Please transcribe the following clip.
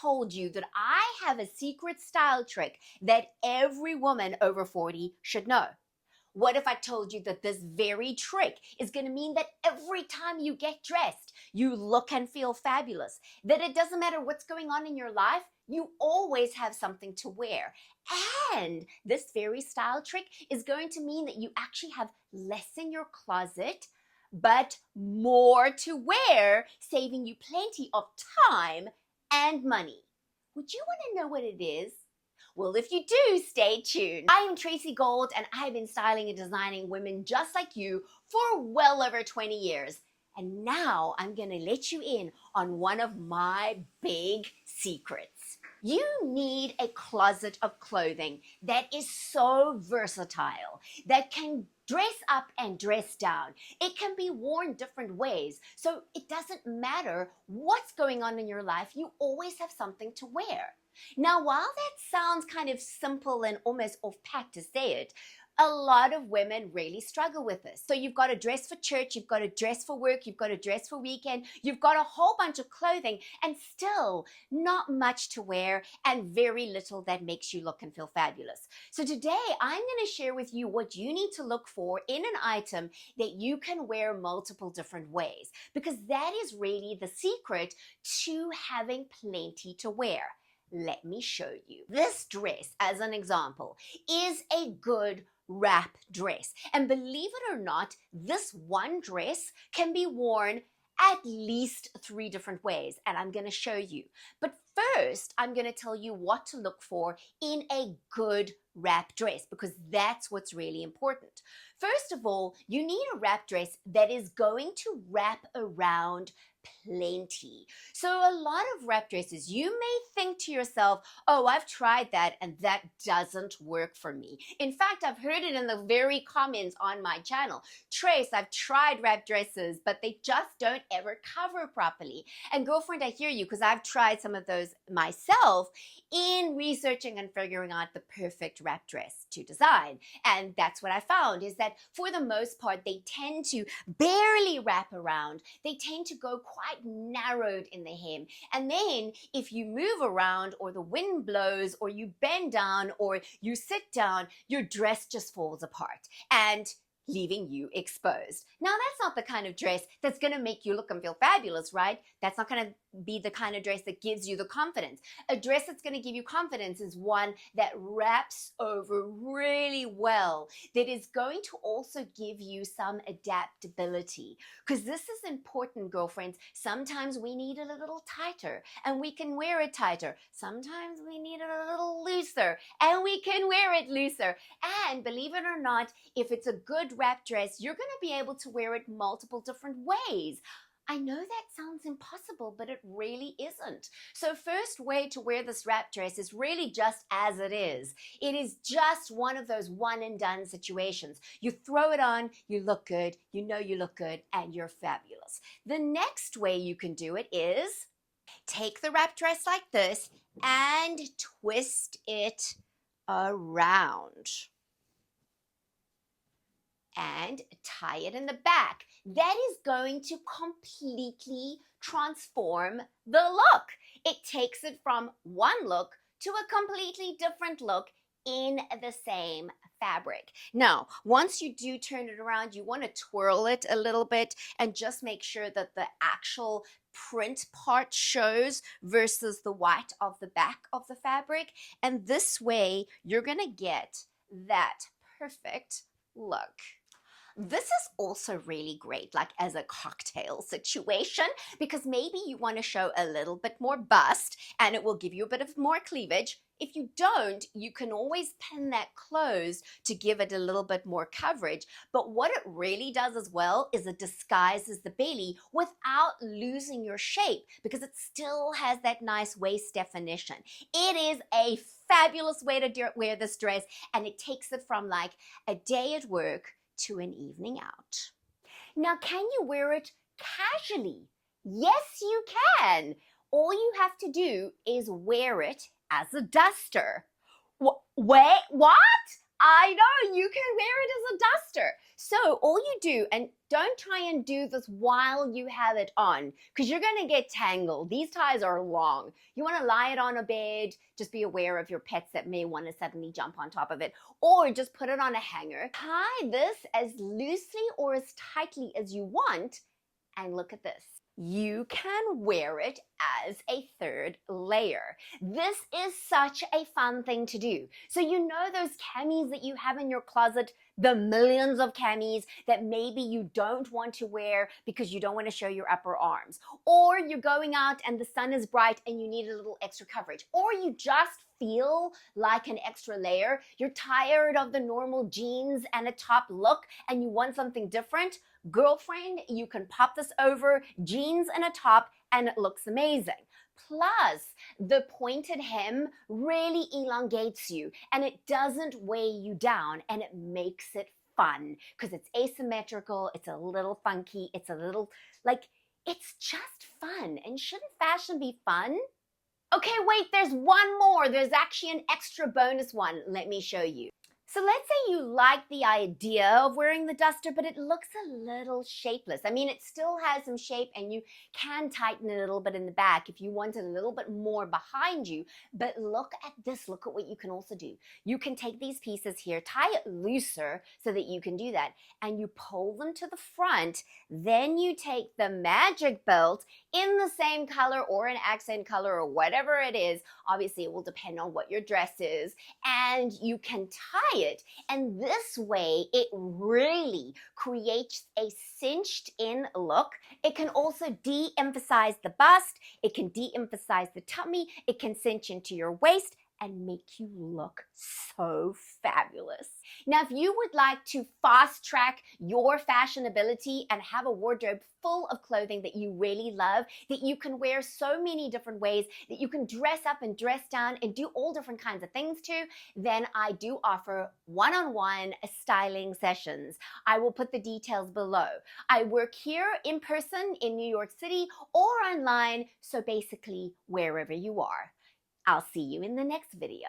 told you that I have a secret style trick that every woman over 40 should know? What if I told you that this very trick is going to mean that every time you get dressed, you look and feel fabulous? That it doesn't matter what's going on in your life, you always have something to wear. And this very style trick is going to mean that you actually have less in your closet, but more to wear, saving you plenty of time and money. Would you want to know what it is? Well, if you do, stay tuned. I am Tracy Gold, and I've been styling and designing women just like you for well over 20 years. And now I'm gonna let you in on one of my big secrets. You need a closet of clothing that is so versatile, that can dress up and dress down. It can be worn different ways, so it doesn't matter what's going on in your life, you always have something to wear. Now, while that sounds kind of simple and almost off-pat to say it, a lot of women really struggle with this. So you've got a dress for church, you've got a dress for work, you've got a dress for weekend, you've got a whole bunch of clothing and still not much to wear and very little that makes you look and feel fabulous. So today I'm going to share with you what you need to look for in an item that you can wear multiple different ways, because that is really the secret to having plenty to wear. Let me show you. This dress, as an example, is a good wrap dress. And believe it or not, this one dress can be worn at least 3 different ways, and I'm going to show you. But first, I'm going to tell you what to look for in a good wrap dress, because that's what's really important. First of all, you need a wrap dress that is going to wrap around plenty. So a lot of wrap dresses, you may think to yourself, oh, I've tried that and that doesn't work for me. In fact, I've heard it in the very comments on my channel. Trace, I've tried wrap dresses, but they just don't ever cover properly. And girlfriend, I hear you, because I've tried some of those myself in researching and figuring out the perfect wrap dress to design. And that's what I found, is that for the most part, they tend to barely wrap around. They tend to go quite narrowed in the hem. And then if you move around, or the wind blows, or you bend down, or you sit down, your dress just falls apart and leaving you exposed. Now, that's not the kind of dress that's going to make you look and feel fabulous, right? That's not going to be the kind of dress that gives you the confidence. A dress that's going to give you confidence is one that wraps over really well, that is going to also give you some adaptability. Because this is important, girlfriends. Sometimes we need it a little tighter, and we can wear it tighter. Sometimes we need it a little looser, and we can wear it looser. And believe it or not, if it's a good wrap dress, you're going to be able to wear it multiple different ways. I know that sounds impossible, but it really isn't. So first way to wear this wrap dress is really just as it is. It is just one of those one and done situations. You throw it on, you look good, you know you look good, and you're fabulous. The next way you can do it is take the wrap dress like this and twist it around and tie it in the back. That is going to completely transform the look. It takes it from one look to a completely different look in the same fabric. Now, once you do turn it around, you want to twirl it a little bit and just make sure that the actual print part shows versus the white of the back of the fabric. And this way, you're going to get that perfect look. This is also really great, like as a cocktail situation, because maybe you want to show a little bit more bust and it will give you a bit of more cleavage. If you don't, you can always pin that closed to give it a little bit more coverage. But what it really does as well is it disguises the belly without losing your shape, because it still has that nice waist definition. It is a fabulous way to wear this dress, and it takes it from like a day at work to an evening out. Now, can you wear it casually? Yes, you can. All you have to do is wear it as a duster. Wait, what? I know, you can wear it as a duster. So all you do, and don't try and do this while you have it on, because you're going to get tangled. These ties are long. You want to lie it on a bed. Just be aware of your pets that may want to suddenly jump on top of it, or just put it on a hanger. Tie this as loosely or as tightly as you want, and look at this. You can wear it as a third layer. This is such a fun thing to do. So you know those camis that you have in your closet, the millions of camis that maybe you don't want to wear because you don't want to show your upper arms, or you're going out and the sun is bright and you need a little extra coverage, or you just feel like an extra layer. You're tired of the normal jeans and a top look and you want something different. Girlfriend, you can pop this over jeans and a top and it looks amazing. Plus, the pointed hem really elongates you and it doesn't weigh you down and it makes it fun because it's asymmetrical, it's a little funky, it's a little, like, it's just fun. And shouldn't fashion be fun? Okay, wait, there's one more. There's actually an extra bonus one. Let me show you. So let's say you like the idea of wearing the duster, but it looks a little shapeless. I mean, it still has some shape and you can tighten it a little bit in the back if you want it a little bit more behind you. But look at this. Look at what you can also do. You can take these pieces here, tie it looser so that you can do that, and you pull them to the front. Then you take the magic belt in the same color or an accent color or whatever it is. Obviously, it will depend on what your dress is, and you can tie it, and this way it really creates a cinched in look. It can also de-emphasize the bust, it can de-emphasize the tummy, it can cinch into your waist and make you look so fabulous. Now, if you would like to fast track your fashionability and have a wardrobe full of clothing that you really love, that you can wear so many different ways, that you can dress up and dress down and do all different kinds of things to, then I do offer one-on-one styling sessions. I will put the details below. I work here in person in New York City or online, so basically wherever you are. I'll see you in the next video.